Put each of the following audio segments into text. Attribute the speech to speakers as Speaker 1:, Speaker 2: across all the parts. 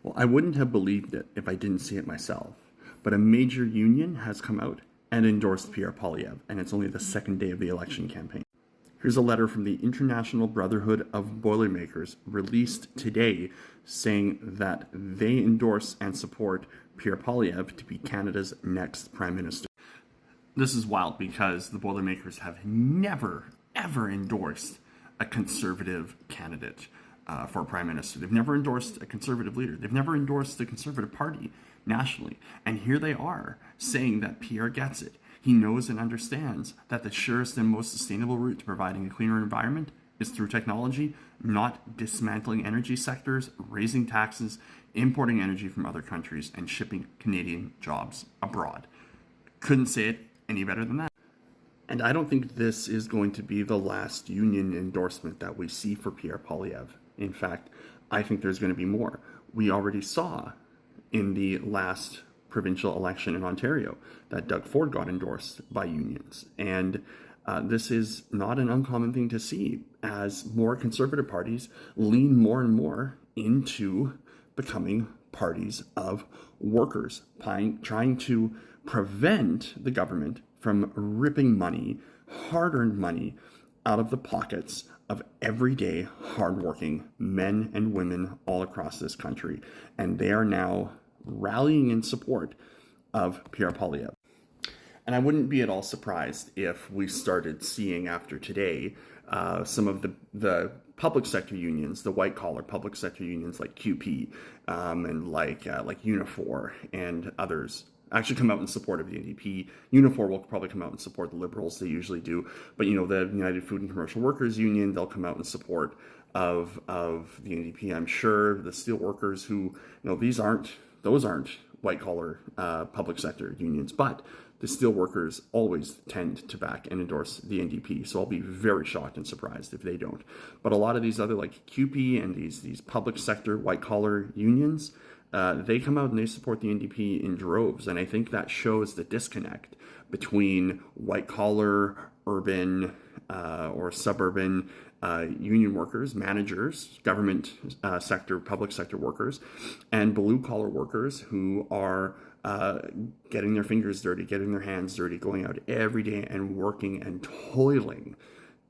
Speaker 1: Well, I wouldn't have believed it if I didn't see it myself. But a major union has come out and endorsed Pierre Poilievre, and it's only the second day of the election campaign. Here's a letter from the International Brotherhood of Boilermakers released today saying that they endorse and support Pierre Poilievre to be Canada's next Prime Minister. This is wild because the Boilermakers have never, ever endorsed a conservative candidate for Prime Minister. They've never endorsed a conservative leader. They've never endorsed the Conservative Party nationally. And here they are saying that Pierre gets it. He knows and understands that the surest and most sustainable route to providing a cleaner environment is through technology, not dismantling energy sectors, raising taxes, importing energy from other countries, and shipping Canadian jobs abroad. Couldn't say it any better than that. And I don't think this is going to be the last union endorsement that we see for Pierre Poilievre. In fact, I think there's going to be more. We already saw in the last provincial election in Ontario that Doug Ford got endorsed by unions. And this is not an uncommon thing to see as more conservative parties lean more and more into becoming parties of workers, trying to prevent the government from ripping money, hard-earned money, out of the pockets of everyday hardworking men and women all across this country. And they are now rallying in support of Pierre Poilievre. And I wouldn't be at all surprised if we started seeing after today some of the public sector unions, the white collar public sector unions like QP and like Unifor and others actually come out in support of the NDP. Unifor will probably come out and support the Liberals, they usually do. But the United Food and Commercial Workers Union, they'll come out in support of the NDP. I'm sure the steel workers who, those aren't white collar public sector unions, but the steel workers always tend to back and endorse the NDP. So I'll be very shocked and surprised if they don't. But a lot of these other like QP and these public sector white collar unions, they come out and they support the NDP in droves. And I think that shows the disconnect between white collar, urban, or suburban union workers, managers, government sector, public sector workers, and blue collar workers who are getting their fingers dirty, getting their hands dirty, going out every day and working and toiling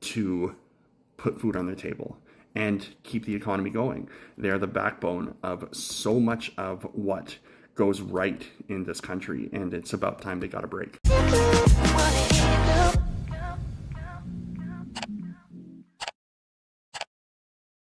Speaker 1: to put food on their table and keep the economy going. They're the backbone of so much of what goes right in this country, and it's about time they got a break.